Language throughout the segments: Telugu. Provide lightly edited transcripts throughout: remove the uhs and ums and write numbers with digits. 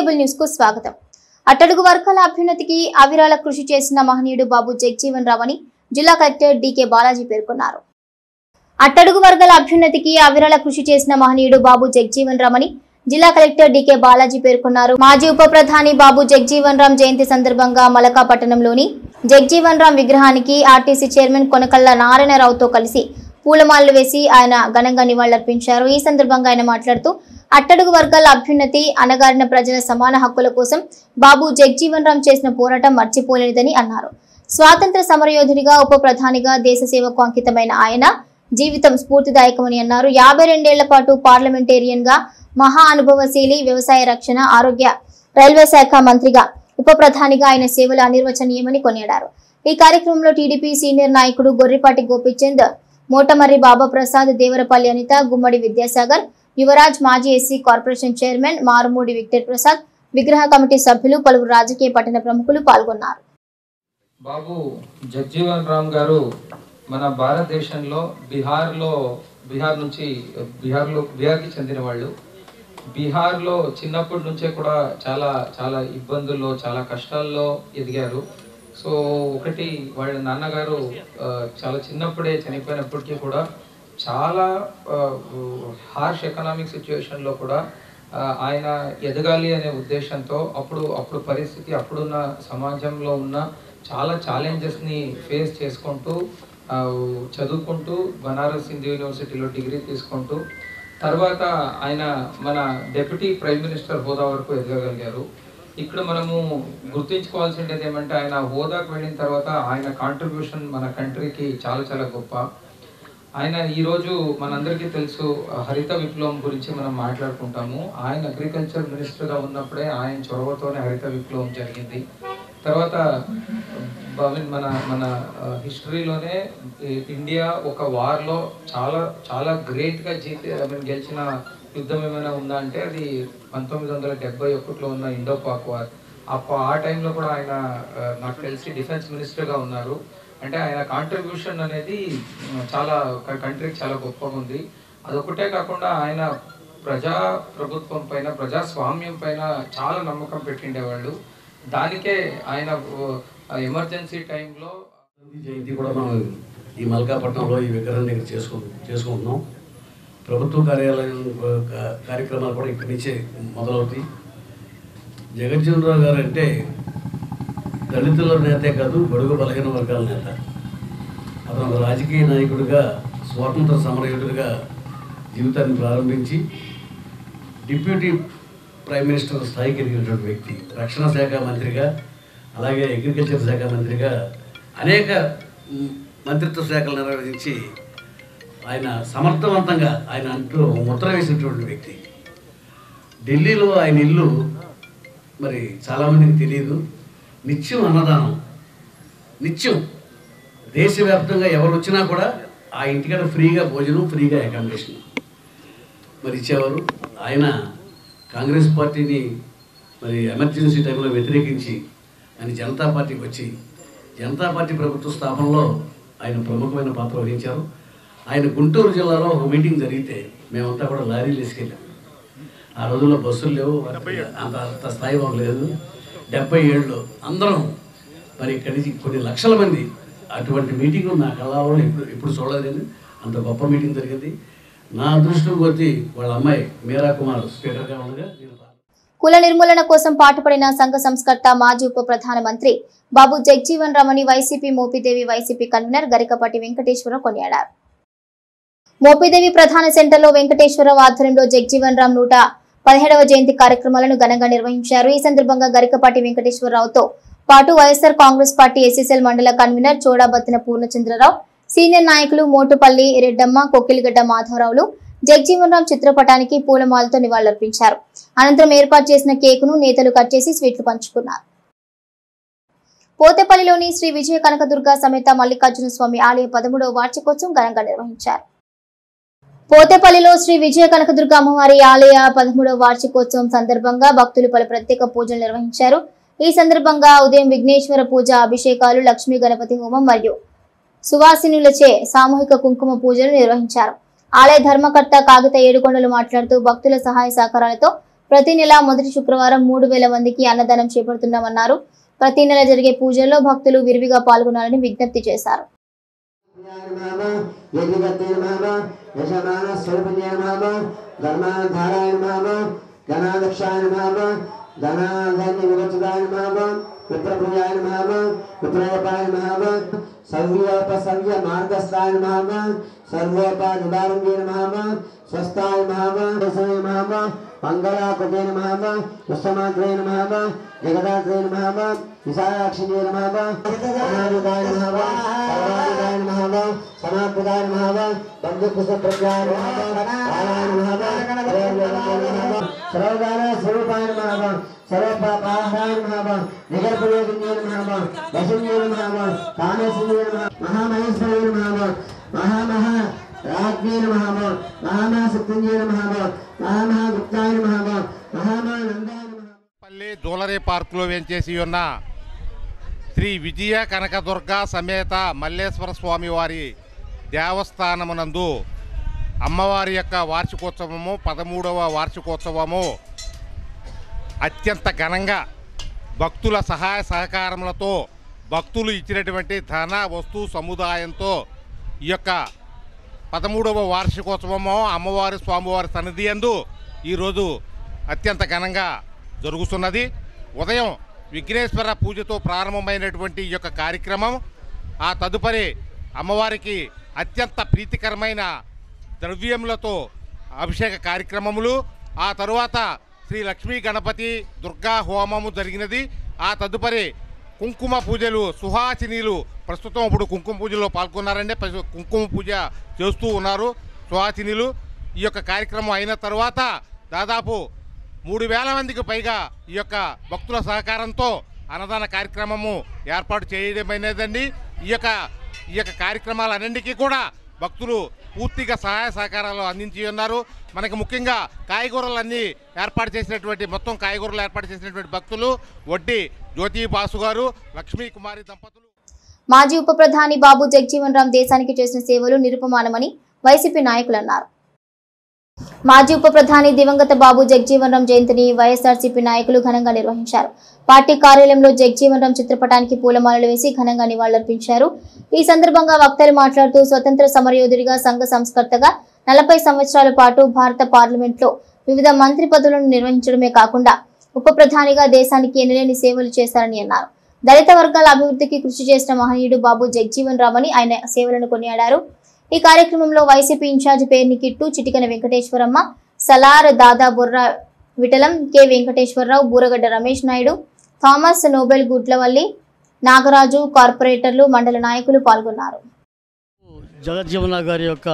కేబుల్ న్యూస్ కు స్వాగతం. అట్టడుగు వర్గాల అభ్యున్నతికి అవిరళ కృషి చేసిన మహనీయుడు బాబు జగజీవన్ రామ్ అని జిల్లా కలెక్టర్ డి.కే. బాలాజీ పేర్కొన్నారు. అట్టడుగు వర్గాల అభ్యున్నతికి అవిరళ కృషి చేసిన మహనీయుడు బాబు జగజీవన్ రామ్ అని జిల్లా కలెక్టర్ డి.కే. బాలాజీ పేర్కొన్నారు. మాజీ ఉప ప్రధాని బాబు జగజీవన్ రామ్ జయంతి సందర్భంగా మలకాపట్టణంలోని జగజీవన్ రామ్ విగ్రహానికి ఆర్టీసీ చైర్మన్ కొనకళ్ళ నారాయణరావుతో కలిసి పూలమాలలు వేసి ఆయన ఘనంగా నివాళులర్పించారు. ఈ సందర్భంగా ఆయన మాట్లాడుతూ అట్టడుగు వర్గాల అభ్యున్నతి, అణగారిన ప్రజల సమాన హక్కుల కోసం బాబు జగజీవన్ రామ్ చేసిన పోరాటం మర్చిపోలేనిదని అన్నారు. స్వాతంత్ర సమరయోధునిగా, ఉప ప్రధానిగా, దేశ సేవకు అంకితమైన ఆయన జీవితం స్ఫూర్తిదాయకమని అన్నారు. 52 ఏళ్ల పాటు పార్లమెంటేరియన్ గా, మహా అనుభవశీలి, వ్యవసాయ, రక్షణ, ఆరోగ్య, రైల్వే శాఖ మంత్రిగా, ఉప ప్రధానిగా ఆయన సేవలు అనిర్వచనీయమని కొనియాడారు. ఈ కార్యక్రమంలో టీడీపీ సీనియర్ నాయకుడు గొర్రిపాటి గోపీచంద్, మోటమర్రి బాబా ప్రసాద్, దేవరపల్లి అనిత, గుమ్మడి విద్యాసాగర్, యువరాజ్, మాజీ SC corporation chairman Marumudi Victor Prasad, విగ్రహ కమిటీ సభ్యులు, పలువురు రాజకీయ పట్టణ ప్రముఖులు పాల్గొన్నారు. బాబు జగజీవన్ రామ్ గారు మన భారతదేశంలో బిహార్కి చెందిన వాళ్ళు. బిహార్లో చిన్నప్పటి నుంచే కూడా చాలా ఇబ్బందుల్లో, చాలా కష్టాల్లో ఎదిగారు. సో ఒకటి, వాళ్ళ నాన్నగారు చాలా చిన్నప్పుడే చనిపోయినప్పటికీ కూడా చాలా హార్ష్ ఎకనామిక్ సిచ్యువేషన్లో కూడా ఆయన ఎదగాలి అనే ఉద్దేశంతో అప్పుడు పరిస్థితి, అప్పుడున్న సమాజంలో ఉన్న చాలా ఛాలెంజెస్ని ఫేస్ చేసుకుంటూ చదువుకుంటూ బనారస్ హిందూ యూనివర్సిటీలో డిగ్రీ తీసుకుంటూ తర్వాత ఆయన మన డిప్యూటీ ప్రైమ్ మినిస్టర్ హోదా వరకు ఎదగగలిగారు. ఇక్కడ మనము గుర్తుంచుకోవాల్సింది ఏమంటే, ఆయన హోదాకు వెళ్ళిన తర్వాత ఆయన కాంట్రిబ్యూషన్ మన కంట్రీకి చాలా గొప్ప. ఆయన ఈరోజు మనందరికీ తెలుసు, హరిత విప్లవం గురించి మనం మాట్లాడుకుంటాము. ఆయన అగ్రికల్చర్ మినిస్టర్గా ఉన్నప్పుడే ఆయన చొరవతోనే హరిత విప్లవం జరిగింది. తర్వాత మన హిస్టరీలోనే ఇండియా ఒక వార్లో చాలా గ్రేట్గా గెలిచిన యుద్ధం ఏమైనా ఉందా అంటే అది 1971లో ఉన్న ఇండో పాక్ వార్. ఆ టైంలో కూడా ఆయన నాకు తెలిసి డిఫెన్స్ మినిస్టర్గా ఉన్నారు. అంటే ఆయన కాంట్రిబ్యూషన్ అనేది చాలా కంట్రీకి చాలా గొప్పగా ఉంది. అదొకటే కాకుండా ఆయన ప్రభుత్వం పైన, ప్రజాస్వామ్యం పైన చాలా నమ్మకం పెట్టిండేవాళ్ళు. దానికే ఆయన ఎమర్జెన్సీ టైంలో జయంతి కూడా మనం ఈ మల్కాపట్నంలో ఈ విగ్రహం దగ్గర చేసుకుంటున్నాం. ప్రభుత్వ కార్యక్రమాలు కూడా ఇక్కడి నుంచే మొదలవుతాయి. జగజీవన్ రామ్ గారు అంటే దళితుల నేతే కాదు, బడుగు బలహీన వర్గాల నేత. అతను రాజకీయ నాయకుడిగా, స్వాతంత్ర సమరయోధుడిగా జీవితాన్ని ప్రారంభించి డిప్యూటీ ప్రైమ్ మినిస్టర్ స్థాయికి ఎదిగినటువంటి వ్యక్తి. రక్షణ శాఖ మంత్రిగా, అలాగే అగ్రికల్చర్ శాఖ మంత్రిగా అనేక మంత్రిత్వ శాఖలు నిర్వహించి ఆయన సమర్థవంతంగా ఆయన అంటూ ముద్ర వేసినటువంటి వ్యక్తి. ఢిల్లీలో ఆయన ఇల్లు మరి చాలామందికి తెలియదు. నిత్యం అన్నదానం, నిత్యం దేశవ్యాప్తంగా ఎవరు వచ్చినా కూడా ఆ ఇంటికాడ ఫ్రీగా భోజనం, ఫ్రీగా అకామిడేషన్ మరి ఇచ్చేవారు. ఆయన కాంగ్రెస్ పార్టీని మరి ఎమర్జెన్సీ టైంలో వ్యతిరేకించి ఆయన జనతా పార్టీకి వచ్చి జనతా పార్టీ ప్రభుత్వ స్థాపనలో ఆయన ప్రముఖమైన పాత్ర వహించారు. ఆయన గుంటూరు జిల్లాలో ఒక మీటింగ్ జరిగితే మేమంతా కూడా లారీలు వేసుకెళ్ళాం. ఆ రోజుల్లో బస్సులు లేవు, అంత స్థాయి లేదు. 70 ఏళ్ళు అందరం మరి ఇక్కడి నుంచి కొన్ని లక్షల మంది, అటువంటి మీటింగ్ నా కళలో ఎప్పుడు చూడలేదు. అంత గొప్ప మీటింగ్ జరిగింది. నా అదృష్టం కొద్దీ వాళ్ళ అమ్మాయి మీరా కుమార్ స్పీకర్గా ఉండగా కుల నిర్మూలన కోసం పాటుపడిన సంఘ సంస్కర్త, మాజీ ఉప ప్రధానమంత్రి బాబు జగజీవన్ రామ్ అని YCP Mopidevi YCP convener Garikapati Venkateswara Rao కొనియాడారు. మోపిదేవి ప్రధాన సెంటర్లో వెంకటేశ్వరరావు ఆధ్వర్యంలో జగజీవన్ రామ్ 117వ జయంతి కార్యక్రమాలను ఘనంగా నిర్వహించారు. ఈ సందర్భంగా గరికపాటి వెంకటేశ్వరరావుతో పాటు వైఎస్ఆర్ కాంగ్రెస్ పార్టీ ఎస్ఎస్ఎల్ మండల కన్వీనర్ చోడాబత్తిన పూర్ణచంద్రరావు, సీనియర్ నాయకులు మోటుపల్లి రెడ్డమ్మ, కొక్కిలిగడ్డ మాధవరావులు జగజీవన్ రామ్ చిత్రపటానికి పూలమాలతో నివాళులర్పించారు. అనంతరం ఏర్పాటు చేసిన కేకును నేతలు కట్ చేసి స్వీట్లు పంచుకున్నారు. పోతేపల్లిలోని శ్రీ విజయ కనకదుర్గ సమేత మల్లికార్జున స్వామి ఆలయ 13వ వార్షికోత్సవం ఘనంగా నిర్వహించారు. పోతేపల్లిలో శ్రీ విజయ కనకదుర్గ అమ్మవారి ఆలయ 13వ వార్షికోత్సవం సందర్భంగా భక్తులు పలు ప్రత్యేక పూజలు నిర్వహించారు. ఈ సందర్భంగా ఉదయం విఘ్నేశ్వర పూజ, అభిషేకాలు, లక్ష్మీ గణపతి హోమం మరియు సువాసినులచే సామూహిక కుంకుమ పూజలు నిర్వహించారు. ఆలయ ధర్మకర్త కాగిత ఏడుకొండలు మాట్లాడుతూ భక్తుల సహాయ సహకారాలతో ప్రతి నెల మొదటి శుక్రవారం 3000 మందికి అన్నదానం చేపడుతున్నామన్నారు. ప్రతి నెల జరిగే పూజల్లో భక్తులు విరివిగా పాల్గొనాలని విజ్ఞప్తి చేశారు. विप्रभुयाय नमः विप्रयपाय नमः सर्वोपसर्ग मार्गस्थाय नमः सर्वोपाय निवारणे नमः स्वस्थाय नमः दशय नमः मंगलाकृते नमः पुष्टमात्रे नमः जगदात्रे नमः विशालाक्षिणे नमः अनादिताय नमः सर्वादिताय नमः समाप्ताय नमः बंधुकुशप्रज्ञाय नमः आलाय नमः सर्वदान स्वरूपाय नमः सर्वपापाहाय नमः निगर्भयोगिन्ये नमः वसुन्ये नमः कामेशन्ये नमः महामहेश्वराय नमः महामहा राज्ञे नमः महामहाशक्तिन्ये नमः महामहागुप्ताय नमः महामानन्दाय नमः పల్లి జూలరీ పార్కులో వేంచేసి ఉన్న శ్రీ విజయ కనకదుర్గ సమేత మల్లేశ్వర స్వామి వారి దేవస్థానమునందు అమ్మవారి యొక్క వార్షికోత్సవము 13వ వార్షికోత్సవము అత్యంత ఘనంగా భక్తుల సహాయ సహకారములతో భక్తులు ఇచ్చినటువంటి ధన వస్తు సముదాయంతో ఈ యొక్క 13వ వార్షికోత్సవము అమ్మవారి స్వామివారి సన్నిధి యందు ఈరోజు అత్యంత ఘనంగా జరుగుతున్నది. ఉదయం విఘ్నేశ్వర పూజతో ప్రారంభమైనటువంటి ఈ యొక్క కార్యక్రమం ఆ తదుపరి అమ్మవారికి అత్యంత ప్రీతికరమైన ద్రవ్యములతో అభిషేక కార్యక్రమములు, ఆ తరువాత శ్రీ లక్ష్మీ గణపతి దుర్గా హోమము జరిగినది. ఆ తదుపరి కుంకుమ పూజలు, సుహాసినీలు ప్రస్తుతం ఇప్పుడు కుంకుమ పూజలో పాల్గొన్నారండి. కుంకుమ పూజ చేస్తూ ఉన్నారు సుహాసినీలు. ఈ యొక్క కార్యక్రమం అయిన తర్వాత దాదాపు 3000 మందికి పైగా ఈ యొక్క భక్తుల సహకారంతో అన్నదాన కార్యక్రమము ఏర్పాటు చేయడమైనదండి. ఈ యొక్క కార్యక్రమాలన్నింటికీ కూడా భక్తులు పూర్తిగా సహాయ సహకారాలు అందించి ఉన్నారు. మనకి ముఖ్యంగా కాయగూరలన్నీ ఏర్పాటు చేసినటువంటి భక్తులు వడ్డీ జ్యోతి బాసు గారు, లక్ష్మీ కుమారి దంపతులు. మాజీ ఉప ప్రధాని బాబు జగజీవన్ రామ్ దేశానికి చేసిన సేవలు నిరుపమానమని వైసీపీ నాయకులు అన్నారు. మాజీ ఉప ప్రధాని దివంగత బాబు జగజీవన్ రామ్ జయంతిని వైఎస్ఆర్సీపీ నాయకులు ఘనంగా నిర్వహించారు. పార్టీ కార్యాలయంలో జగజీవన్ రామ్ చిత్రపటానికి పూలమాలలు వేసి ఘనంగా నివాళులర్పించారు. ఈ సందర్భంగా వక్తలు మాట్లాడుతూ స్వతంత్ర సమరయోధుడిగా, సంఘ సంస్కర్తగా 40 సంవత్సరాల పాటు భారత పార్లమెంట్లో వివిధ మంత్రి పదవులను నిర్వహించడమే కాకుండా ఉప ప్రధానిగా దేశానికి ఎనలేని సేవలు చేశారని అన్నారు. దళిత వర్గాల అభివృద్ధికి కృషి చేసిన మహనీయుడు బాబు జగజీవన్ రామ్ అని ఆయన సేవలను కొనియాడారు. ఈ కార్యక్రమంలో YCP in charge Perni Kittu, Chitikana Venkateswaramma, Salar Dada Burra Vithalam, K Venkateswararao, Booragadda Ramesh Naidu, Thomas, Nobel Gudlavalli, Nagaraju, కార్పొరేటర్లు, మండల నాయకులు పాల్గొన్నారు. జగజ్జీవన్ రామ్ గారి యొక్క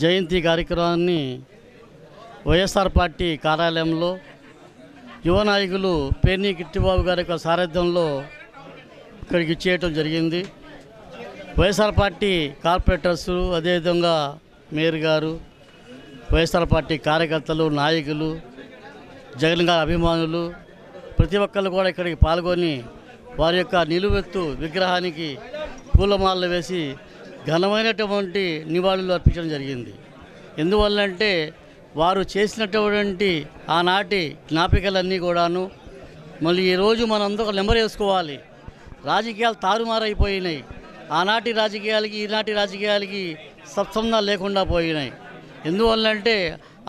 జయంతి కార్యక్రమాన్ని వైఎస్ఆర్ పార్టీ కార్యాలయంలో యువ నాయకులు పేర్ని కిట్టిబాబు గారి యొక్క సారథ్యంలో ఇక్కడికి చేయటం జరిగింది. వైఎస్ఆర్ పార్టీ కార్పొరేటర్స్, అదేవిధంగా మేయర్ గారు, వైఎస్ఆర్ పార్టీ కార్యకర్తలు, నాయకులు, జగన్ గారి అభిమానులు ప్రతి ఒక్కళ్ళు కూడా ఇక్కడికి పాల్గొని వారి యొక్క నిలువెత్తు విగ్రహానికి పూలమాలలు వేసి ఘనమైనటువంటి నివాళులు అర్పించడం జరిగింది. ఎందువల్లంటే వారు చేసినటువంటి ఆనాటి జ్ఞాపికలన్నీ కూడాను మళ్ళీ ఈరోజు మనందరూ నెమరేసుకోవాలి. రాజకీయాలు తారుమారైపోయినాయి. ఆనాటి రాజకీయాలకి ఈనాటి రాజకీయాలకి సత్సంబంధాలు లేకుండా పోయినాయి. ఎందువల్లంటే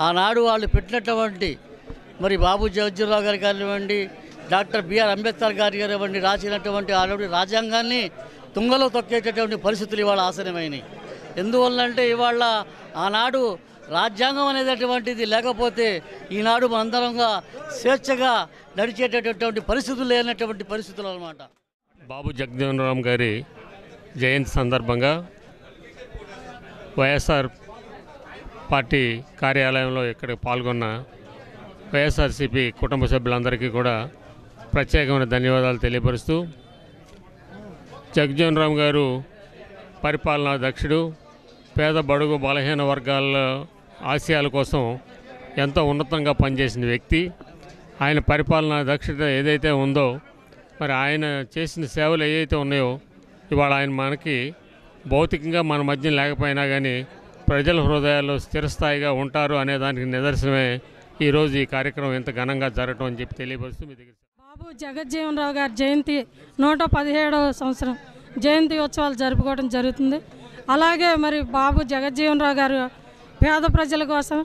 ఆనాడు వాళ్ళు పెట్టినటువంటి మరి బాబు జగజీవన్ రామ్ గారు కానివ్వండి, డాక్టర్ బిఆర్ అంబేద్కర్ గారు కానివ్వండి, రాసినటువంటి ఆనాడు రాజ్యాంగాన్ని తుంగలో తొక్కేటటువంటి పరిస్థితులు ఇవాళ ఆసనమైనాయి. ఎందువల్లంటే ఇవాళ ఆనాడు రాజ్యాంగం అనేటటువంటిది లేకపోతే ఈనాడు మనందరంగా స్వేచ్ఛగా నడిచేటటువంటి పరిస్థితులు లేనటువంటి పరిస్థితులు అన్నమాట. బాబు జగజీవన్ రామ్ గారి జయంతి సందర్భంగా వైఎస్ఆర్ పార్టీ కార్యాలయంలో ఇక్కడికి పాల్గొన్న వైఎస్ఆర్సీపీ కుటుంబ సభ్యులందరికీ కూడా ప్రత్యేకమైన ధన్యవాదాలు తెలియపరుస్తూ, జగజీవన్ రామ్ గారు పరిపాలనా దక్షుడు, పేద బడుగు బలహీన వర్గాల ఆశయాల కోసం ఎంతో ఉన్నతంగా పనిచేసిన వ్యక్తి. ఆయన పరిపాలనా దక్షత ఏదైతే ఉందో, మరి ఆయన చేసిన సేవలు ఏవైతే ఉన్నాయో ఇవాళ ఆయన మనకి భౌతికంగా మన మధ్య లేకపోయినా కానీ ప్రజల హృదయాల్లో స్థిరస్థాయిగా ఉంటారు అనేదానికి నిదర్శనమే ఈరోజు ఈ కార్యక్రమం ఎంత ఘనంగా జరగటం అని చెప్పి తెలియపరుస్తూ మీ దగ్గర బాబు జగజ్జీవన్ రావు గారి జయంతి 117వ సంవత్సరం జయంతి ఉత్సవాలు జరుపుకోవడం జరుగుతుంది. అలాగే మరి బాబు జగజ్జీవన్ రావు గారు పేద ప్రజల కోసం,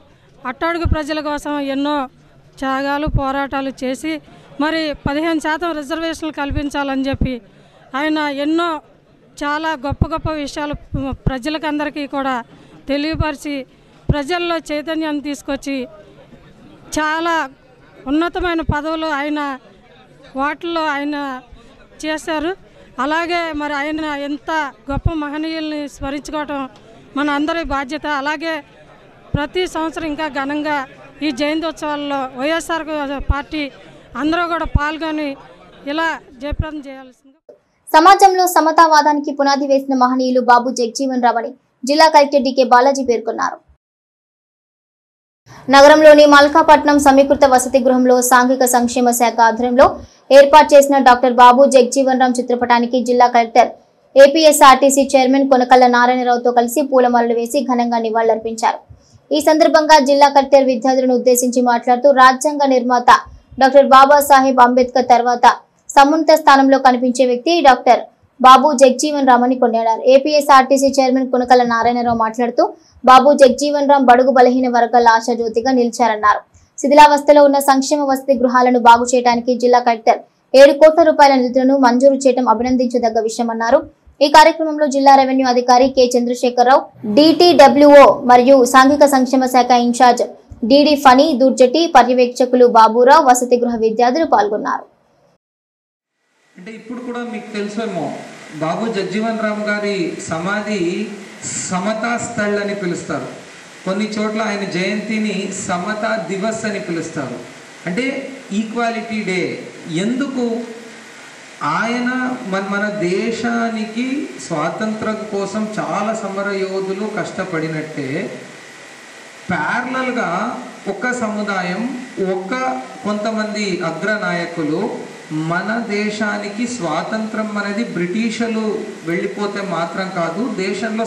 అట్టడుగు ప్రజల కోసం ఎన్నో త్యాగాలు పోరాటాలు చేసి మరి 15% రిజర్వేషన్లు కల్పించాలని చెప్పి ఆయన ఎన్నో చాలా గొప్ప గొప్ప విషయాలు ప్రజలకందరికీ కూడా తెలియపరిచి ప్రజల్లో చైతన్యాన్ని తీసుకొచ్చి చాలా ఉన్నతమైన పదవులు ఆయన వాటిల్లో ఆయన చేశారు. అలాగే మరి ఆయన ఎంత గొప్ప మహనీయుల్ని స్మరించుకోవటం మన అందరి బాధ్యత. అలాగే ప్రతి సంవత్సరం ఇంకా ఘనంగా ఈ జయంత్యోత్సవాల్లో వైఎస్ఆర్ పార్టీ అందరూ కూడా పాల్గొని ఇలా జయప్రదం చేయాల్సింది. సమాజంలో సమతావాదానికి పునాది వేసిన మహనీయులు బాబు జగజ్జీవన్ రావు అని జిల్లా కలెక్టర్ డికే బాలాజీ పేర్కొన్నారు. నగరంలోని మల్కాపట్నం సమీకృత వసతి గృహంలో సాంఘిక సంక్షేమ శాఖ ఆధ్వర్యంలో ఏర్పాటు చేసిన డాక్టర్ బాబు జగజ్జీవన్ రావు చిత్రపటానికి జిల్లా కలెక్టర్ ఏపీఎస్ఆర్టీసీ చైర్మన్ కొనకళ్ళ నారాయణరావుతో కలిసి పూలమాలలు వేసి ఘనంగా నివాళులర్పించారు. ఈ సందర్భంగా జిల్లా కలెక్టర్ విద్యార్థులను ఉద్దేశించి మాట్లాడుతూ రాజ్యాంగ నిర్మాత డాక్టర్ బాబాసాహెబ్ అంబేద్కర్ తర్వాత సమున్నత స్థానంలో కనిపించే వ్యక్తి డాక్టర్ బాబు జగజ్జీవన్ రావు అని కొనియాడారు. ఏపీఎస్ఆర్టీసీ చైర్మన్ కొనకళ్ళ నారాయణరావు మాట్లాడుతూ బాబు జగజ్జీవన్ రావు బడుగు బలహీన వర్గాల ఆశాజ్యోతిగా నిలిచారన్నారు. శిథిలావస్థలో ఉన్న సంక్షేమ వసతి గృహాలను బాగు చేయడానికి జిల్లా కలెక్టర్ 7 కోట్ల రూపాయల నిధులను మంజూరు చేయడం అభినందించదగ్గ విషయమన్నారు. ఈ కార్యక్రమంలో జిల్లా రెవెన్యూ అధికారి కె చంద్రశేఖరరావు, డిటిడబ్ల్యూఓ మరియు సాంఘిక సంక్షేమ శాఖ ఇన్ఛార్జ్ డిడి ఫనీ దూర్జటి, పర్యవేక్షకులు బాబురావు, వసతి గృహ విద్యార్థులు పాల్గొన్నారు. అంటే ఇప్పుడు కూడా మీకు తెలుసేమో బాబు జగజ్జీవన్ రావు గారి సమాధి సమతా స్థల్ అని పిలుస్తారు. కొన్ని చోట్ల ఆయన జయంతిని సమతా దివస్ అని పిలుస్తారు. అంటే ఈక్వాలిటీ డే. ఎందుకు? ఆయన మన దేశానికి స్వాతంత్రం కోసం చాలా సమర యోధులు కష్టపడినట్టే ప్యారలల్గా ఒక సముదాయం, కొంతమంది అగ్రనాయకులు మన దేశానికి స్వాతంత్రం అనేది బ్రిటిషర్లు వెళ్ళిపోతే మాత్రం కాదు, దేశంలో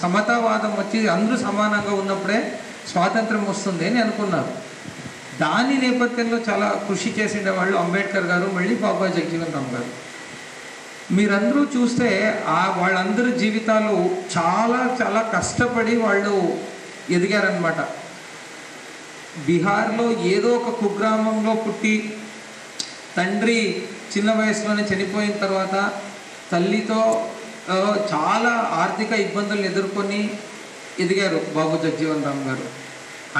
సమతావాదం వచ్చి అందరూ సమానంగా ఉన్నప్పుడే స్వాతంత్రం వస్తుంది అని అనుకున్నారు. దాని నేపథ్యంలో చాలా కృషి చేసిన వాళ్ళు అంబేద్కర్ గారు, మళ్ళీ బాబా జగజ్జీవన్ రావు గారు. మీరందరూ చూస్తే వాళ్ళందరి జీవితాలు చాలా చాలా కష్టపడి వాళ్ళు ఎదిగారనమాట. బీహార్లో ఏదో ఒక కుగ్రామంలో పుట్టి తండ్రి చిన్న వయసులోనే చనిపోయిన తర్వాత తల్లితో చాలా ఆర్థిక ఇబ్బందులను ఎదుర్కొని ఎదిగారు బాబు జగజ్జీవన్ రావు గారు.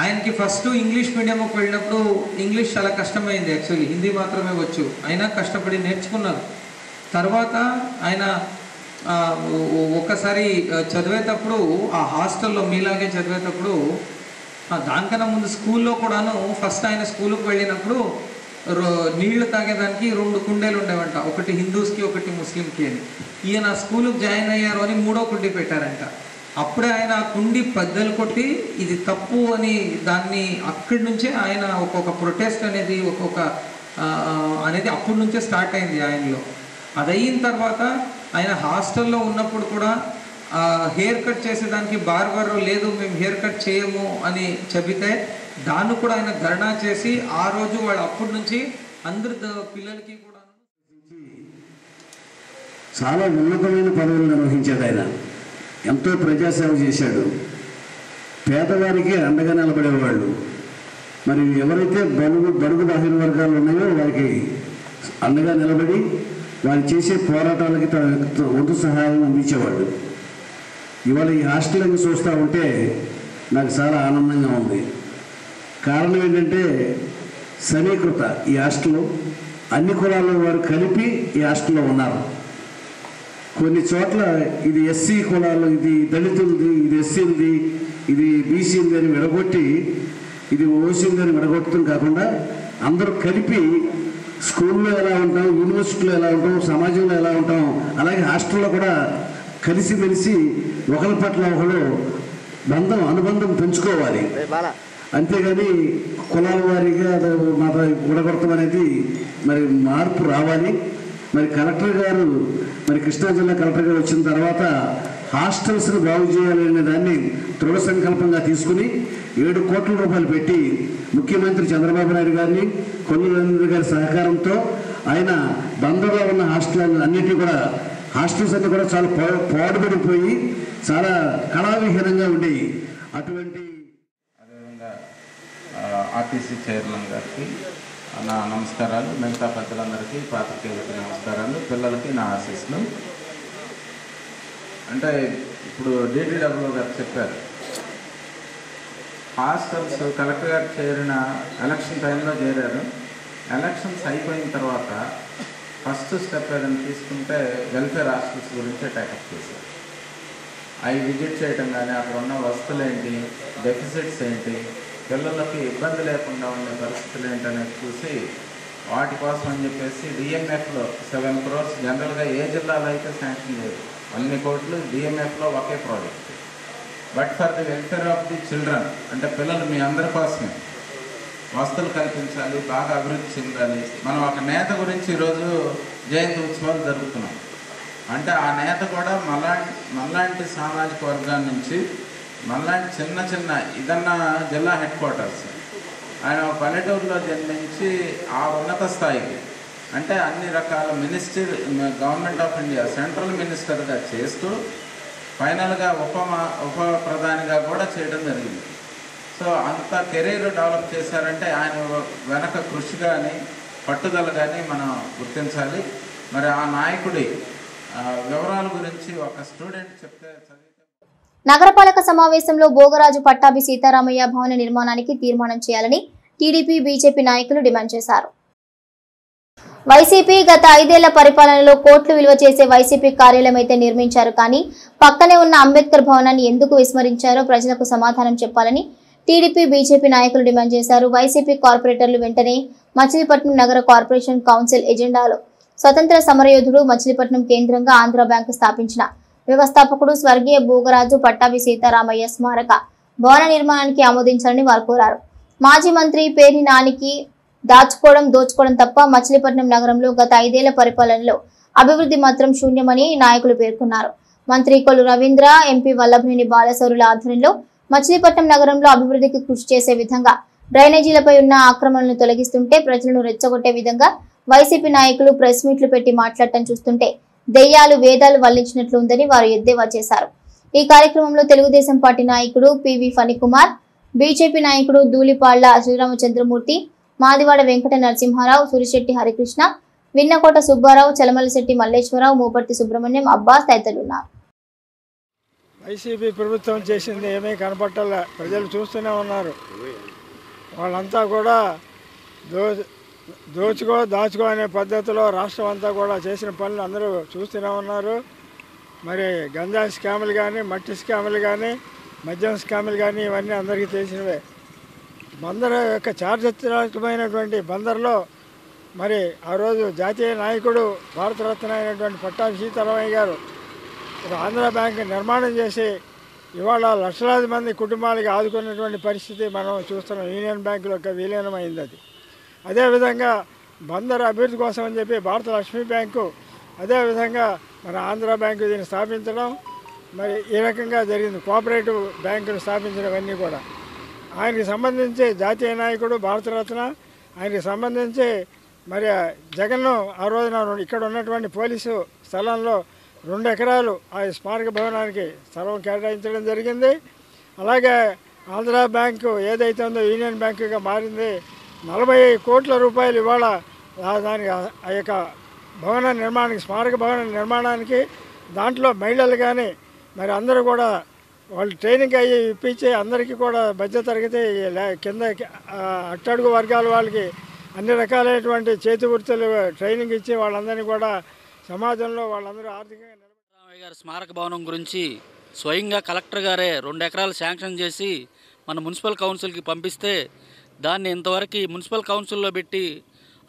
ఆయనకి ఫస్ట్ ఇంగ్లీష్ మీడియంకి వెళ్ళినప్పుడు ఇంగ్లీష్ చాలా కష్టమైంది. యాక్చువల్లీ హిందీ మాత్రమే వచ్చు, అయినా కష్టపడి నేర్చుకున్నారు. తర్వాత ఆయన ఒకసారి చదివేటప్పుడు ఆ హాస్టల్లో మీలాగే చదివేటప్పుడు, దానికన్నా ముందు స్కూల్లో కూడాను ఫస్ట్ ఆయన స్కూల్కి వెళ్ళినప్పుడు నీళ్లు తాగేదానికి 2 కుండీలు ఉండేవంట, ఒకటి హిందూస్కి ఒకటి ముస్లింకి అని. ఈయన స్కూల్కి జాయిన్ అయ్యారు అని 3వ కుండీ పెట్టారంట. అప్పుడే ఆయన ఆ కుండీ బద్దలు కొట్టి ఇది తప్పు అని దాన్ని అక్కడి నుంచే ఆయన ఒక్కొక్క ప్రొటెస్ట్ అనేది అనేది అప్పటి నుంచే స్టార్ట్ అయింది ఆయనలో. అది అయిన తర్వాత ఆయన హాస్టల్లో ఉన్నప్పుడు కూడా హెయిర్ కట్ చేసేదానికి బార్బర్ లేదు, మేము హెయిర్ కట్ చేయము అని చెబితే దాన్ని కూడా ఆయన ధర్నా చేసి ఆ రోజు వాళ్ళు అప్పటి నుంచి అందరు పిల్లలకి కూడా చాలా ఉన్నతమైన పదవులు నిర్వహించాడు. ఆయన ఎంతో ప్రజాసేవ చేశాడు. పేదవారికి అండగా నిలబడేవాళ్ళు. మరి ఎవరైతే బడుగు బలహీన వర్గాలు ఉన్నాయో వారికి అండగా నిలబడి వారు చేసే పోరాటాలకి వంతు సహాయం అందించేవాళ్ళు. ఇవాళ ఈ హాస్టల్ని చూస్తూ ఉంటే నాకు చాలా ఆనందంగా ఉంది. కారణం ఏంటంటే సమీకృత ఈ హాస్టల్లో అన్ని కులాల వారు కలిపి ఈ హాస్టల్లో ఉన్నారు. కొన్ని చోట్ల ఇది ఎస్సీ కులాలు, ఇది దళితులది, ఇది ఎస్సీది, ఇది బీసీది అని విడగొట్టి, ఇది ఓసీది అని విడగొట్టడం కాకుండా అందరూ కలిపి స్కూల్లో ఎలా ఉంటాం, యూనివర్సిటీలో ఎలా ఉంటాం, సమాజంలో ఎలా ఉంటాం, అలాగే హాస్టల్లో కూడా కలిసిమెలిసి ఒకరి పట్ల ఒకరు అనుబంధం పెంచుకోవాలి. అంతేగాని కులాల వారీగా మాట విడగొడతాం అనేది మరి మార్పు రావాలి. మరి కలెక్టర్ గారు, మరి కృష్ణా జిల్లా కలెక్టర్ గారు వచ్చిన తర్వాత హాస్టల్స్ని బాగు చేయాలనే దాన్ని దృఢ సంకల్పంగా తీసుకుని 7 కోట్ల రూపాయలు పెట్టి ముఖ్యమంత్రి చంద్రబాబు నాయుడు గారిని, కొల్లు రవీంద్ర గారి సహకారంతో ఆయన బందర్లో ఉన్న హాస్టల్స్ అన్ని కూడా చాలా పాడుపడిపోయి చాలా కళావిహీనంగా ఉండేవి. అటువంటి అదేవిధంగా ఆర్టీసీ చైర్మన్ గారికి నా నమస్కారాలు, మిగతా పెద్దలందరికీ పాత్రికేయులకి నమస్కారాలు, పిల్లలకి నా ఆశీస్సులు. అంటే ఇప్పుడు DDW గారు చెప్పారు, హాస్టల్స్ కలెక్టర్ గారు ఎలక్షన్ టైంలో చేరారు. ఎలక్షన్స్ అయిపోయిన తర్వాత ఫస్ట్ స్టెప్ ఏదైనా తీసుకుంటే వెల్ఫేర్ హాస్టల్స్ గురించే టేకప్ చేశారు. అవి విజిట్ చేయటం కానీ, అక్కడ ఉన్న వసతులు ఏంటి, డెఫిసిట్స్ ఏంటి, పిల్లలకి ఇబ్బంది లేకుండా ఉండే పరిస్థితులు ఏంటనేది చూసి వాటి కోసం అని చెప్పేసి DMFలో 7 crores, జనరల్గా ఏ జిల్లాలో అయితే శాంక్షన్ లేదు, అన్ని కోట్లు DMFలో ఒకే project. But for the welfare of the children, అంటే పిల్లలు మీ అందరి కోసమే వసతులు కల్పించాలి, బాగా అభివృద్ధి చెందాలి. మనం ఒక నేత గురించి ఈరోజు జయంతి ఉత్సవాలు జరుపుతున్నాం. అంటే ఆ నేత కూడా మనలాంటి సామాజిక వర్గాల నుంచి, మనలాంటి చిన్న ఇదన్నా జిల్లా హెడ్ క్వార్టర్స్, ఆయన పల్లెటూరులో జన్మించి ఆ ఉన్నత స్థాయికి, అంటే అన్ని రకాల గవర్నమెంట్ ఆఫ్ ఇండియా సెంట్రల్ మినిస్టర్గా చేస్తూ ఫైనల్గా ఉప ప్రధానిగా కూడా చేయడం జరిగింది. సో అంత కెరీర్ డెవలప్ చేశారంటే ఆయన వెనక కృషి కానీ పట్టుదల కానీ మనం గుర్తించాలి. మరి ఆ నాయకుడి వివరాల గురించి ఒక స్టూడెంట్ చెప్తే చదివితే. నగరపాలక సమావేశంలో భోగరాజు పట్టాభి సీతారామయ్య భవన నిర్మాణానికి తీర్మానం చేయాలని టీడీపీ, బీజేపీ నాయకులు డిమాండ్ చేశారు. వైసీపీ గత 5 ఏళ్ల పరిపాలనలో కోట్లు విలువ చేసే వైసీపీ కార్యాలయం అయితే నిర్మించారు, కానీ పక్కనే ఉన్న అంబేద్కర్ భవనాన్ని ఎందుకు విస్మరించారో ప్రజలకు సమాధానం చెప్పాలని టీడీపీ, బీజేపీ నాయకులు డిమాండ్ చేశారు. వైసీపీ కార్పొరేటర్లు వెంటనే మచిలీపట్నం నగర కార్పొరేషన్ కౌన్సిల్ ఎజెండాలో స్వతంత్ర సమరయోధుడు, మచిలీపట్నం కేంద్రంగా ఆంధ్ర బ్యాంకు స్థాపించిన వ్యవస్థాపకుడు స్వర్గీయ భోగరాజు పట్టాభి సీతారామయ్య స్మారక భవన నిర్మాణానికి ఆమోదించాలని వారు కోరారు. మాజీ మంత్రి పేర్ని నానికి దోచుకోవడం తప్ప మచిలీపట్నం నగరంలో గత 5 ఏళ్ల పరిపాలనలో అభివృద్ధి మాత్రం శూన్యమని నాయకులు పేర్కొన్నారు. మంత్రి కొల్లు రవీంద్ర, ఎంపీ వల్లభనేని బాలశౌరుల ఆధ్వర్యంలో మచిలీపట్నం నగరంలో అభివృద్ధికి కృషి చేసే విధంగా డ్రైనేజీలపై ఉన్న ఆక్రమణలను తొలగిస్తుంటే ప్రజలను రెచ్చగొట్టే విధంగా వైసీపీ నాయకులు ప్రెస్ మీట్లు పెట్టి మాట్లాడటం చూస్తుంటే దెయ్యాలు వేదాలు వల్లించినట్లు ఉందని వారు ఎద్దేవా చేశారు. ఈ కార్యక్రమంలో తెలుగుదేశం పార్టీ నాయకుడు పివి ఫణికుమార్, బీజేపీ నాయకుడు ధూళిపాళ్ల శ్రీరామచంద్రమూర్తి, మాదివాడ వెంకట నరసింహారావు, సురిశెట్టి హరికృష్ణ, విన్నకోట సుబ్బారావు, చలమలశెట్టి మల్లేశ్వరరావు, మూపర్తి సుబ్రహ్మణ్యం, అబ్బాస్ తదితరులున్నారు. వైసీపీ ప్రభుత్వం చేసింది ఏమీ కనపట్టాల, ప్రజలు చూస్తూనే ఉన్నారు. వాళ్ళంతా కూడా దాచుకో అనే పద్ధతిలో రాష్ట్రం అంతా కూడా చేసిన పనులు అందరూ చూస్తూనే ఉన్నారు. మరి గంజా స్కాములు కానీ, మట్టి స్కాములు కానీ, మద్యం స్కాములు కానీ ఇవన్నీ అందరికీ తెలిసినవే. బందర్ యొక్క చారిత్రాత్మకమైనటువంటి బందర్లో మరి ఆ రోజు జాతీయ నాయకుడు, భారతరత్న అయినటువంటి పట్టాభి సీతారామయ్య గారు ఒక ఆంధ్ర బ్యాంక్ నిర్మాణం చేసి ఇవాళ లక్షలాది మంది కుటుంబాలకి ఆదుకున్నటువంటి పరిస్థితి మనం చూస్తున్నాం. యూనియన్ బ్యాంకులో విలీనమైంది అది. అదేవిధంగా బందర్ అభివృద్ధి కోసం అని చెప్పి భారత లక్ష్మీ బ్యాంకు, అదేవిధంగా మన ఆంధ్ర బ్యాంకు దీన్ని స్థాపించడం మరి ఈ రకంగా జరిగింది. కోఆపరేటివ్ బ్యాంకులు స్థాపించడమన్నీ కూడా ఆయనకి సంబంధించి జాతీయ నాయకుడు, భారతరత్న, ఆయనకి సంబంధించి మరి జగన్ ఆ రోజున ఇక్కడ ఉన్నటువంటి పోలీసు స్థలంలో 2 ఎకరాలు ఆ స్మారక భవనానికి స్థలం కేటాయించడం జరిగింది. అలాగే ఆంధ్ర బ్యాంకు ఏదైతే ఉందో యూనియన్ బ్యాంకుగా మారింది. 40 కోట్ల రూపాయలు ఇవాళ దానికి ఆ యొక్క భవన నిర్మాణానికి, స్మారక భవన నిర్మాణానికి, దాంట్లో మహిళలు కానీ మరి అందరూ కూడా వాళ్ళు ట్రైనింగ్ అయ్యి ఇప్పించి అందరికీ కూడా మధ్య తరగతి కింద అట్టడుగు వర్గాల వాళ్ళకి అన్ని రకాలైనటువంటి చేతి వృత్తులు ట్రైనింగ్ ఇచ్చి వాళ్ళందరినీ కూడా సమాజంలో వాళ్ళందరూ ఆర్థికంగా రామయ్య గారి స్మారక భవనం గురించి స్వయంగా కలెక్టర్ గారే 2 ఎకరాలు శాంక్షన్ చేసి మన మున్సిపల్ కౌన్సిల్కి పంపిస్తే దాన్ని ఇంతవరకు మున్సిపల్ కౌన్సిల్లో పెట్టి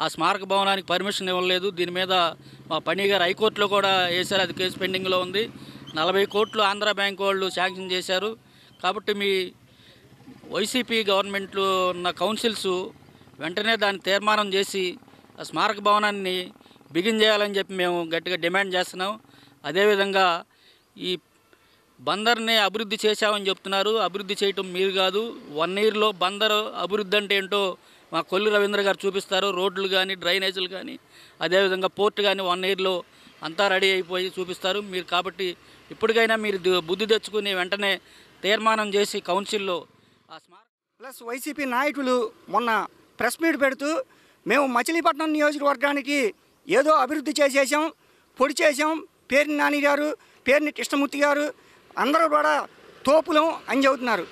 ఆ స్మారక భవనానికి పర్మిషన్ ఇవ్వలేదు. దీని మీద మా పని గారు హైకోర్టులో కూడా వేశారు, అది కేసు పెండింగ్లో ఉంది. 40 కోట్లు ఆంధ్ర బ్యాంక్ వాళ్ళు శాంక్షన్ చేశారు. కాబట్టి మీ వైసీపీ గవర్నమెంట్లో ఉన్న కౌన్సిల్స్ వెంటనే దాన్ని తీర్మానం చేసి ఆ స్మారక భవనాన్ని బిగిన్ చేయాలని చెప్పి మేము గట్టిగా డిమాండ్ చేస్తున్నాం. అదేవిధంగా ఈ బందర్ని అభివృద్ధి చేశామని చెప్తున్నారు. అభివృద్ధి చేయటం మీరు కాదు. 1 ఇయర్లో బందర్ అభివృద్ధి అంటే ఏంటో మా కొల్లు రవీంద్ర గారు చూపిస్తారు. రోడ్లు కానీ, డ్రైనేజీలు కానీ, అదేవిధంగా పోర్టు కానీ 1 ఇయర్లో అంతా రెడీ అయిపోయి చూపిస్తారు మీరు. కాబట్టి ఇప్పటికైనా మీరు బుద్ధి తెచ్చుకుని వెంటనే తీర్మానం చేసి కౌన్సిల్లో ప్లస్ వైసీపీ నాయకులు మొన్న ప్రెస్ మీట్ పెడుతూ మేము మచిలీపట్నం నియోజకవర్గానికి ఏదో అభివృద్ధి చేసేసాం, పొడి చేసాం, పేర్ని నాని గారు, పేర్ని కృష్ణమూర్తి గారు అందరూ కూడా తోపులం అని చెబుతున్నారు.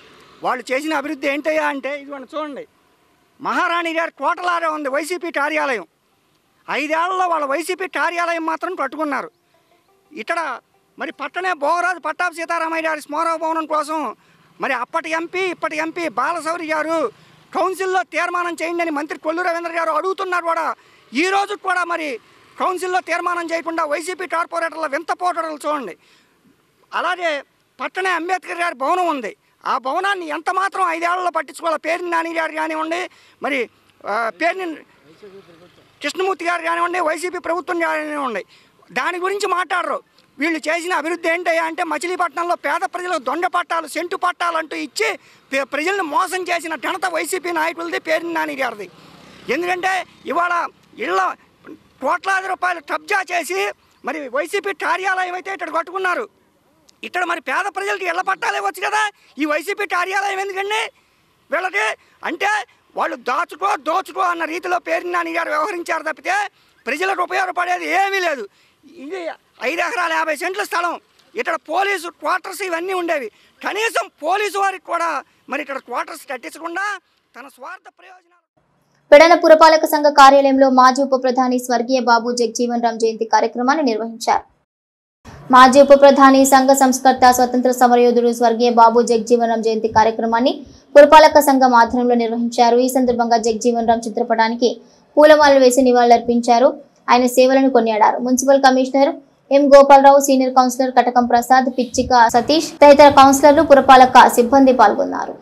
వాళ్ళు చేసిన అభివృద్ధి ఏంటయ్యా అంటే ఇదిగోండి చూడండి, మహారాణి గారి కోటలాగా ఉంది వైసీపీ కార్యాలయం. 5 ఏళ్లలో వాళ్ళ వైసీపీ కార్యాలయం మాత్రం కట్టుకున్నారు. ఇక్కడ మరి పట్టణే భోగరాజు పట్టాభి సీతారామయ్య గారి స్మారక భవనం కోసం మరి అప్పటి ఎంపీ ఇప్పటి ఎంపీ బాలశౌరి గారు కౌన్సిల్లో తీర్మానం చేయండి అని మంత్రి కొల్లు రవీంద్ర గారు అడుగుతున్నారు. కూడా ఈ రోజు కూడా మరి కౌన్సిల్లో తీర్మానం చేయకుండా వైసీపీ కార్పొరేటర్ల వింత పోటర్లు చూడండి. అలాగే పట్టణే అంబేద్కర్ గారి భవనం ఉంది. ఆ భవనాన్ని ఎంత మాత్రం 5 ఏళ్లలో పట్టించుకోవాలి. పేర్ని నాని గారు కానివ్వండి, మరి పేర్ని కృష్ణమూర్తి గారు కానివ్వండి, వైసీపీ ప్రభుత్వం కానివ్వండి, దాని గురించి మాట్లాడరు. వీళ్ళు చేసిన అభివృద్ధి ఏంటయ్యా అంటే మచిలీపట్నంలో పేద ప్రజలకు దొండ పట్టాలు, సెంటు పట్టాలు అంటూ ఇచ్చి ప్రజలను మోసం చేసిన ఘనత వైసీపీ నాయకులది, పేర్ని నాని గారిది. ఎందుకంటే ఇవాళ ఇళ్ళ కోట్లాది రూపాయలు కబ్జా చేసి మరి వైసీపీ కార్యాలయం అయితే ఇక్కడ కట్టుకున్నారు. ఇక్కడ మరి పేద ప్రజలకి ఇళ్ళ పట్టాలు ఇవ్వచ్చు కదా, ఈ వైసీపీ కార్యాలయం ఎందుకండి వీళ్ళకి? అంటే వాళ్ళు దోచుకో అన్న రీతిలో పేర్ని నాని గారు వ్యవహరించారు తప్పితే ప్రజలకు ఉపయోగపడేది ఏమీ లేదు. ఇది 5 ఎకరాల 50 సెంట్ల స్థలం. ఇక్కడ పోలీసు క్వార్టర్స్ ఇవన్నీ ఉండేవి. కనీసం పోలీసు వారికి కూడా మరి ఇక్కడ క్వార్టర్స్ కట్టించకుండా తన స్వార్థ ప్రయోజనాలు. పెడన పురపాలక సంఘ కార్యాలయంలో మాజీ ఉప ప్రధాని స్వర్గీయ బాబు జగజీవన్ రామ్ జయంతి కార్యక్రమాన్ని నిర్వహించారు. మాజీ ఉప ప్రధాని సంఘ సంస్కర్త స్వతంత్ర సమరయోధుడు స్వర్గీయ బాబు జగజీవన్ రామ్ జయంతి కార్యక్రమాన్ని పురపాలక సంఘం ఆధ్వర్యంలో నిర్వహించారు. ఈ సందర్భంగా జగజీవన్ రామ్ చిత్రపటానికి పూలమాలలు వేసి నివాళులర్పించారు. ఆయన సేవలను కొనియాడారు. Municipal commissioner M Gopalarao, senior councillor Katakam Prasad, Pichika Satish తదితర కౌన్సిలర్లు, పురపాలక సిబ్బంది పాల్గొన్నారు.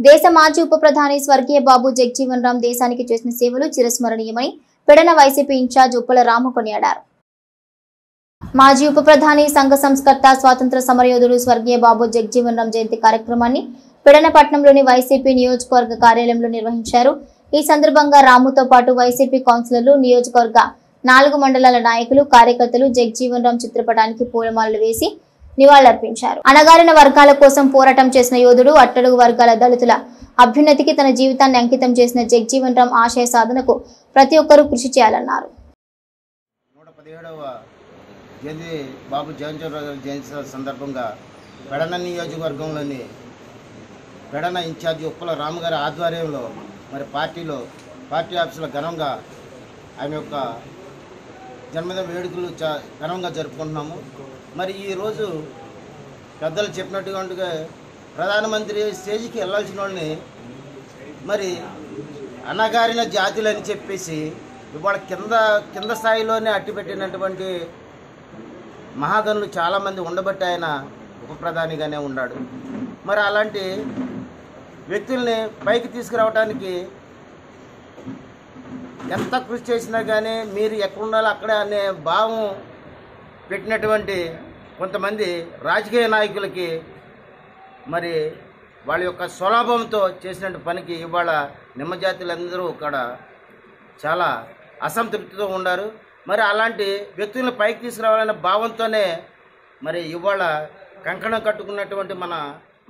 దేశ మాజీ ఉప ప్రధాని స్వర్గీయ బాబు జగజీవన్ రామ్ దేశానికి చేసిన సేవలు చిరస్మరణీయమని పెడన వైసీపీ ఇన్ఛార్జ్ ఉప్పల రాము కొనియాడారు. మాజీ ఉప ప్రధాని సంఘ సంస్కర్త స్వాతంత్ర సమరయోధుడు స్వర్గీయ బాబు జగజీవన్ రామ్ జయంతి కార్యక్రమాన్ని పెడన పట్టణంలోని వైసీపీ నియోజకవర్గ కార్యాలయంలో నిర్వహించారు. ఈ సందర్భంగా రాముతో పాటు వైసీపీ కౌన్సిలర్లు, నియోజకవర్గ 4 మండలాల నాయకులు, కార్యకర్తలు జగజీవన్ రామ్ చిత్రపటానికి పూలమాలలు వేసి నివాళులర్పించారు. అణగారిన వర్గాల కోసం పోరాటం చేసిన యోధుడు, అట్టడుగు వర్గాల దళితుల అభ్యున్నతికి తన జీవితాన్ని అంకితం చేసిన జగజీవన్ రామ్ ఆశయ సాధనకు ప్రతి ఒక్కరూ కృషి చేయాలన్నారు. 117వ జయంతి బాబు జగజీవన్ రామ్ జయంతి సందర్భంగా పెడన నియోజకవర్గంలోని పెడన ఇన్ఛార్జి ఉప్పల రాము గారి ఆధ్వర్యంలో మరి పార్టీ ఆఫీసులో ఘనంగా ఆయన యొక్క జన్మదిన వేడుకలు ఘనంగా జరుపుకుంటున్నాము. మరి ఈరోజు పెద్దలు చెప్పినట్టుగా ప్రధానమంత్రి స్టేజ్కి వెళ్ళాల్సిన వాళ్ళని మరి అణగారిన జాతులని చెప్పేసి ఇవాళ కింద స్థాయిలోనే అట్టిపెట్టినటువంటి మహాగణులు చాలామంది ఉండబట్టి ఆయన ఉప ప్రధానిగానే ఉన్నాడు. మరి అలాంటి వ్యక్తుల్ని పైకి తీసుకురావడానికి ఎంత కృషి చేసినా కానీ మీరు ఎక్కడ ఉండాలో అక్కడే అనే భావం పెట్టినటువంటి కొంతమంది రాజకీయ నాయకులకి మరి వాళ్ళ యొక్క స్వలాభంతో చేసినట్టు పనికి ఇవాళ నిమ్మజాతులందరూ ఇక్కడ చాలా అసంతృప్తితో ఉన్నారు. మరి అలాంటి వ్యక్తులను పైకి తీసుకురావాలనే భావంతోనే మరి ఇవాళ కంకణం కట్టుకున్నటువంటి మన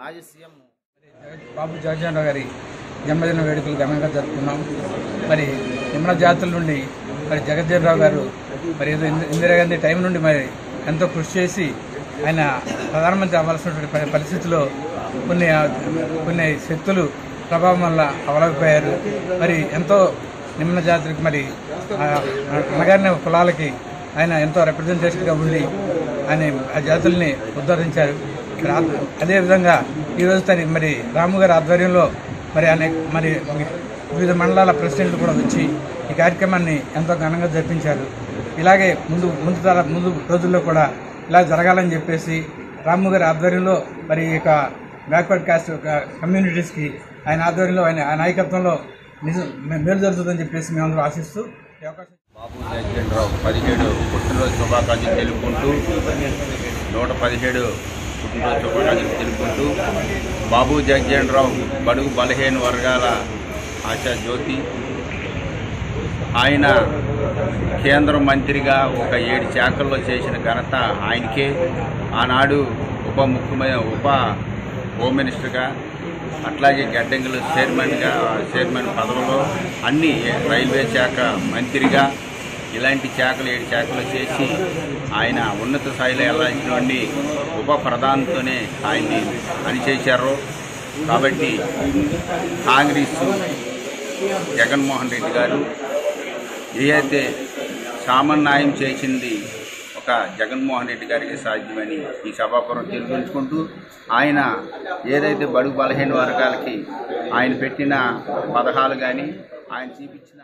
మాజీ సీఎం బాబు జగజీవన్ రామ్ గారి జన్మదిన వేడుకలు ఘనంగా జరుపుకున్నాం. మరి నిమ్న జాతుల నుండి మరి జగజీవన్ రామ్ గారు మరి ఇందిరాగాంధీ టైం నుండి మరి ఎంతో కృషి చేసి ఆయన ప్రధానమంత్రి అవ్వాల్సినటువంటి పరిస్థితిలో కొన్ని శక్తులు ప్రభావం వల్ల అవలగిపోయారు. మరి ఎంతో నిమ్న జాతులకు మరి అణగారిన కులాలకి ఆయన ఎంతో రిప్రజెంటేషన్గా ఉండి ఆయన ఆ జాతుల్ని ఉద్ధరించారు. అదేవిధంగా ఈరోజు మరి రాము గారి ఆధ్వర్యంలో మరి ఆయన మరి వివిధ మండలాల ప్రెసిడెంట్లు కూడా వచ్చి ఈ కార్యక్రమాన్ని ఎంతో ఘనంగా జరిపించారు. ఇలాగే ముందు రోజుల్లో కూడా ఇలా జరగాలని చెప్పేసి రాము గారి ఆధ్వర్యంలో మరి ఈ యొక్క బ్యాక్వర్డ్ కాస్ట్ కమ్యూనిటీస్కి ఆయన ఆధ్వర్యంలో ఆయన నాయకత్వంలో మేలు జరుగుతుందని చెప్పేసి మేమందరూ ఆశిస్తూ బాబు జగజ్జీవన్ రావు 17 పుట్టినరోజు శుభాకాంక్షలు తెలుపుకుంటూ 117 పుట్టినరోజు శుభాకాంక్షలు తెలుపుకుంటూ బాబు జగజ్జీవన్ రావు బడుగు బలహీన వర్గాల ఆశా జ్యోతి. ఆయన కేంద్ర మంత్రిగా ఒక 7 శాఖల్లో చేసిన ఘనత ఆయనకే. ఆనాడు ఉప హోమ్ మినిస్టర్గా, అట్లాగే గడ్డంగులు చైర్మన్ పదవిలో, అన్ని రైల్వే శాఖ మంత్రిగా ఇలాంటి శాఖలు 7 శాఖలు చేసి ఆయన ఉన్నత స్థాయిలో వెళ్ళాల్సినవన్నీ ఉప ప్రధానితోనే ఆయన్ని పనిచేశారు. కాబట్టి కాంగ్రెస్ జగన్మోహన్ రెడ్డి గారు ఏదైతే సామాన్యాయం చేసింది ఒక జగన్మోహన్ రెడ్డి గారికి సాధ్యమని ఈ సభాపూర్వం తెలుసుకుంటూ, ఆయన ఏదైతే బడుగు బలహీన వర్గాలకి ఆయన పెట్టిన పథకాలు కానీ ఆయన చూపించిన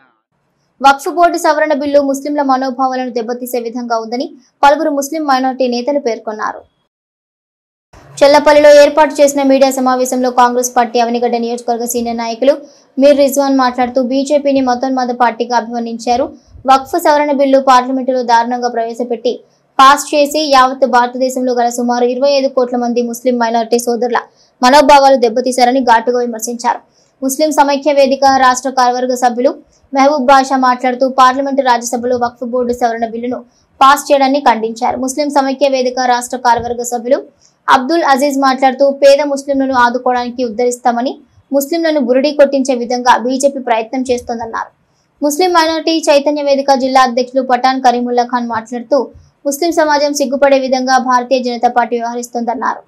వక్ఫ్ బోర్డు సవరణ బిల్లు ముస్లింల మనోభావాలను దెబ్బతీసే విధంగా ఉందని పలువురు ముస్లిం మైనారిటీ నేతలు పేర్కొన్నారు. చెల్లపల్లిలో ఏర్పాటు చేసిన మీడియా సమావేశంలో కాంగ్రెస్ పార్టీ అవనిగడ్డ నియోజకవర్గ సీనియర్ నాయకులు మీర్ రిజ్వాన్ మాట్లాడుతూ బీజేపీని మతోన్మాద పార్టీగా అభివర్ణించారు. వక్ఫ్ సవరణ బిల్లు పార్లమెంటులో దారుణంగా ప్రవేశపెట్టి పాస్ చేసి యావత్ భారతదేశంలో గల సుమారు 25 కోట్ల మంది ముస్లిం మైనారిటీ సోదరుల మనోభావాలు దెబ్బతీశారని ఘాటుగా విమర్శించారు. ముస్లిం సమైక్య వేదిక రాష్ట్ర కార్యవర్గ సభ్యులు మహబూబ్ బాషా మాట్లాడుతూ పార్లమెంటు రాజ్యసభలో వక్ఫ్ బోర్డు సవరణ బిల్లును పాస్ చేయడాన్ని ఖండించారు. ముస్లిం సమైక్య వేదిక రాష్ట్ర కార్యవర్గ సభ్యులు అబ్దుల్ అజీజ్ మాట్లాడుతూ పేద ముస్లింలను ఆదుకోవడానికి ఉద్ధరిస్తామని ముస్లింలను బురిడీ కొట్టించే విధంగా బీజేపీ ప్రయత్నం చేస్తోందన్నారు. ముస్లిం మైనారిటీ చైతన్య వేదిక జిల్లా అధ్యక్షులు పఠాన్ కరీముల్లా ఖాన్ మాట్లాడుతూ ముస్లిం సమాజం సిగ్గుపడే విధంగా భారతీయ జనతా పార్టీ వ్యవహరిస్తోందన్నారు.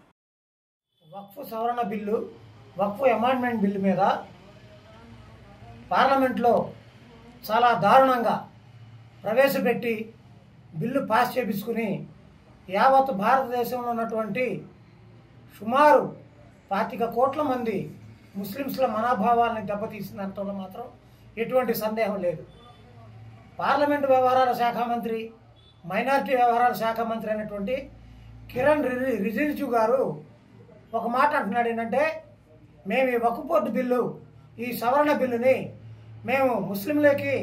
వక్ఫ్ సవరణ బిల్లు, వక్ఫ్ అమెండ్మెంట్ బిల్లు మీద పార్లమెంట్లో చాలా దారుణంగా ప్రవేశపెట్టి బిల్లు పాస్ చేపించుకుని యావత్ భారతదేశంలో ఉన్నటువంటి సుమారు 25 కోట్ల మంది ముస్లింస్ల మనోభావాలని దెబ్బతీసినంతలో మాత్రం ఎటువంటి సందేహం లేదు. పార్లమెంటు వ్యవహారాల శాఖ మంత్రి, మైనారిటీ వ్యవహారాల శాఖ మంత్రి అయినటువంటి కిరణ్ రిజిజు గారు ఒక మాట అంటున్నాడు. ఏంటంటే, మేము ఈ వక్ఫ్ బోర్డు బిల్లు, ఈ సవరణ బిల్లుని మేము ముస్లింలకి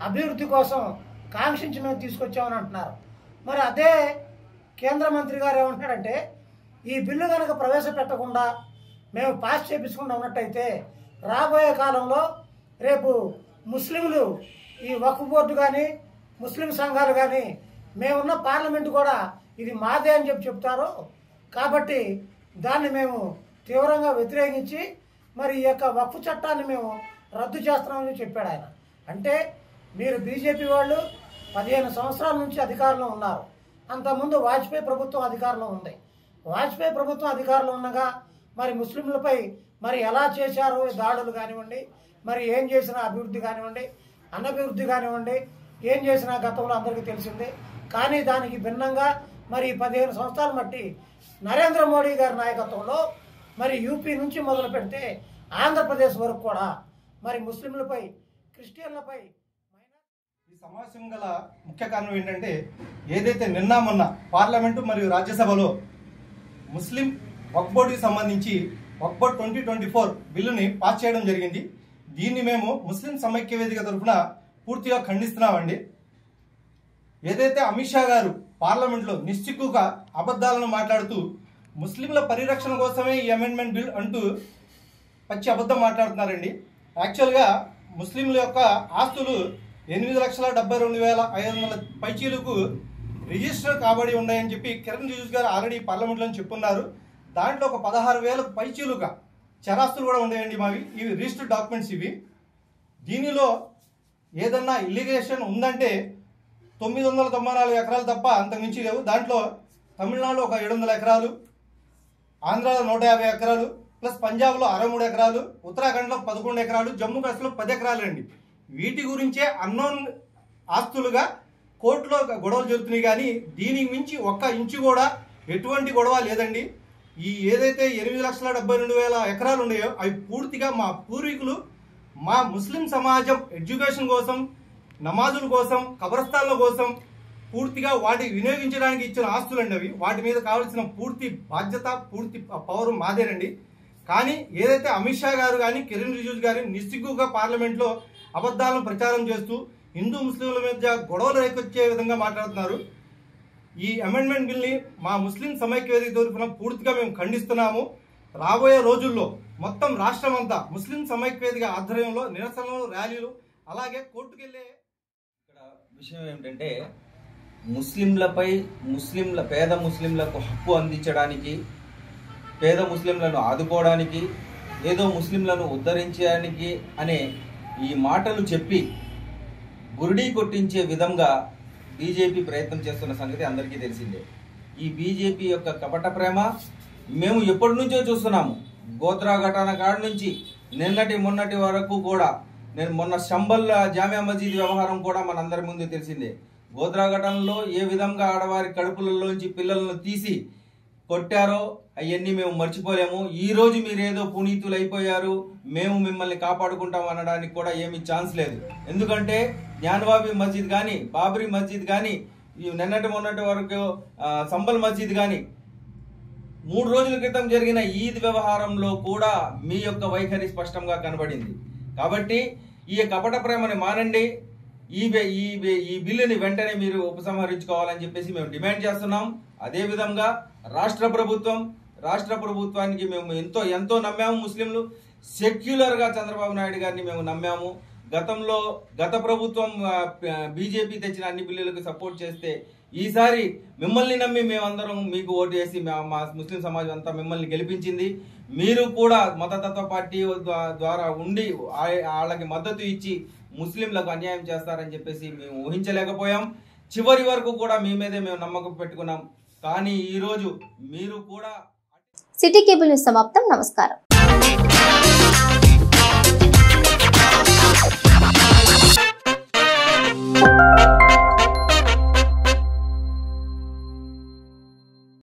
అభివృద్ధి కోసం కాంక్షించి మేము తీసుకొచ్చామని అంటున్నారు. మరి అదే కేంద్ర మంత్రి గారు ఏమంటున్నాడంటే, ఈ బిల్లు కనుక ప్రవేశపెట్టకుండా మేము పాస్ చేపించకుండా ఉన్నట్టయితే రాబోయే కాలంలో రేపు ముస్లింలు ఈ వక్ఫ్ బోర్డు కానీ ముస్లిం సంఘాలు కానీ మేమున్న పార్లమెంటు కూడా ఇది మాదే అని చెప్తారు. కాబట్టి దాన్ని మేము తీవ్రంగా వ్యతిరేకించి మరి ఈ యొక్క వక్ఫ్ చట్టాన్ని మేము రద్దు చేస్తున్నామని చెప్పాడు ఆయన. అంటే మీరు బీజేపీ వాళ్ళు 15 సంవత్సరాల నుంచి అధికారంలో ఉన్నారు. అంతకుముందు వాజ్పేయి ప్రభుత్వం అధికారంలో ఉంది. వాజ్పేయి ప్రభుత్వం అధికారంలో ఉండగా మరి ముస్లింలపై మరి ఎలా చేశారో దాడులు కానివ్వండి, మరి ఏం చేసిన అభివృద్ధి కానివ్వండి, అనభివృద్ధి కానివ్వండి, ఏం చేసిన గతంలో అందరికీ తెలిసిందే. కానీ దానికి భిన్నంగా మరి 15 సంవత్సరాలు బట్టి నరేంద్ర మోడీ గారి నాయకత్వంలో మరి యూపీ నుంచి మొదలు పెడితే ఆంధ్రప్రదేశ్ వరకు కూడా మరి ముస్లింలపై, క్రిస్టియన్లపై ఈ సమావేశం గల ముఖ్య కారణం ఏంటంటే, ఏదైతే నిన్న మొన్న పార్లమెంటు మరియు రాజ్యసభలో ముస్లిం వక్ఫ్ బోర్డుకి సంబంధించి వక్ఫ్ బోర్డు 2024 బిల్లుని పాస్ చేయడం జరిగింది. దీన్ని మేము ముస్లిం సమైక్య వేదిక తరఫున పూర్తిగా ఖండిస్తున్నామండి. ఏదైతే అమిత్ షా గారు పార్లమెంట్లో నిశ్చిక్కుగా అబద్ధాలను మాట్లాడుతూ ముస్లింల పరిరక్షణ కోసమే ఈ అమెండ్మెంట్ బిల్ అంటూ పచ్చి అబద్ధం మాట్లాడుతున్నారండి. యాక్చువల్గా ముస్లింల యొక్క ఆస్తులు 8,72,500 పైచీలకు రిజిస్టర్ కాబడి ఉన్నాయని చెప్పి కిరణ్ రిజిజు గారు ఆల్రెడీ పార్లమెంట్లో చెప్పున్నారు. దాంట్లో ఒక 16,000 పైచీలుగా చరాస్తులు కూడా ఉన్నాయండి మావి. ఇవి రిజిస్టర్డ్ డాక్యుమెంట్స్ ఇవి. దీనిలో ఏదన్నా ఇల్లిగేషన్ ఉందంటే 994 ఎకరాలు తప్ప అంతకుమించి లేవు. దాంట్లో తమిళనాడులో ఒక 700 ఎకరాలు, ఆంధ్రాలో 150 ఎకరాలు, ప్లస్ పంజాబ్లో 63 ఎకరాలు, ఉత్తరాఖండ్లో 11 ఎకరాలు, జమ్మూ కాశ్మీర్లో 10 ఎకరాలు అండి. వీటి గురించే అన్నోన్ ఆస్తులుగా కోర్టులో గొడవలు జరుగుతున్నాయి. కానీ దీనికి మించి ఒక్క ఇంచు కూడా ఎటువంటి గొడవ లేదండి. ఈ ఏదైతే 8,72,000 ఎకరాలు ఉన్నాయో అవి పూర్తిగా మా పూర్వీకులు, మా ముస్లిం సమాజం ఎడ్యుకేషన్ కోసం, నమాజుల కోసం, కబరస్థాన్ల కోసం పూర్తిగా వాటి వినియోగించడానికి ఇచ్చిన ఆస్తులండి అవి. వాటి మీద కావాల్సిన పూర్తి బాధ్యత, పూర్తి పవర్ మాదేనండి. కానీ ఏదైతే అమిత్ షా గారు కానీ కిరణ్ రిజిజు గారు నిస్సిగ్గుగా పార్లమెంట్లో అబద్ధాలను ప్రచారం చేస్తూ హిందూ ముస్లింల మధ్య గొడవలు రేకొచ్చే విధంగా మాట్లాడుతున్నారు. ఈ అమెండ్మెంట్ బిల్ని మా ముస్లిం సమైక్య వేదిక తరఫున పూర్తిగా మేము ఖండిస్తున్నాము. రాబోయే రోజుల్లో మొత్తం రాష్ట్రం అంతా ముస్లిం సమైక్య వేదిక ఆధ్వర్యంలో నిరసనలు, ర్యాలీలు, అలాగే కోర్టుకెళ్ళే విషయం ఏమిటంటే పేద ముస్లింలకు హక్కు అందించడానికి, పేద ముస్లింలను ఆదుకోవడానికి, ఏదో ముస్లింలను ఉద్ధరించడానికి అనే ఈ మాటలు చెప్పి బురిడీ కొట్టించే విధంగా బీజేపీ ప్రయత్నం చేస్తున్న సంగతి అందరికీ తెలిసిందే. ఈ బీజేపీ యొక్క కపట ప్రేమ మేము ఎప్పటి నుంచో చూస్తున్నాము. గోత్రా ఘటన కాడ నుంచి మొన్నటి వరకు కూడా, మొన్న శంబల్ జామియా మసీద్ వ్యవహారం కూడా మనందరి ముందు తెలిసిందే. గోత్రా ఘటనలో ఏ విధంగా ఆడవారి కడుపులలోంచి పిల్లలను తీసి కొట్టారో అవన్నీ మేము మర్చిపోలేము. ఈ రోజు మీరేదో పునీతులు అయిపోయారు, మేము మిమ్మల్ని కాపాడుకుంటాం అనడానికి కూడా ఏమీ ఛాన్స్ లేదు. ఎందుకంటే జ్ఞానవాబీ మస్జిద్ కానీ, బాబరీ మస్జిద్ కానీ, మొన్నటి వరకు సంబల్ మస్జిద్ కానీ, 3 రోజుల క్రితం జరిగిన ఈద్ వ్యవహారంలో కూడా మీ యొక్క వైఖరి స్పష్టంగా కనబడింది. కాబట్టి ఈ కపట ప్రేమని మానండి. ఈ బిల్లుని వెంటనే మీరు ఉపసంహరించుకోవాలని చెప్పేసి మేము డిమాండ్ చేస్తున్నాం. అదేవిధంగా రాష్ట్ర ప్రభుత్వానికి మేము ఎంతో నమ్మాము. ముస్లింలు సెక్యులర్గా చంద్రబాబు నాయుడు గారిని మేము నమ్మాము. గత ప్రభుత్వం బీజేపీ తెచ్చిన అన్ని బిల్లులకు సపోర్ట్ చేస్తే ఈసారి మిమ్మల్ని నమ్మి మేమందరం మీకు ఓటు వేసి మా ముస్లిం సమాజం అంతా మిమ్మల్ని గెలిపించింది. మీరు కూడా మతతత్వ పార్టీ ద్వారా ఉండి వాళ్ళకి మద్దతు ఇచ్చి ముస్లింలకు అన్యాయం చేస్తారని చెప్పేసి మేము ఊహించలేకపోయాం. చివరి వరకు కూడా మీ మీదే మేము నమ్మకం పెట్టుకున్నాం. కానీ ఈరోజు మీరు కూడా సిటీ కేబుల్ న్యూస్ సమాప్తం. నమస్కారం.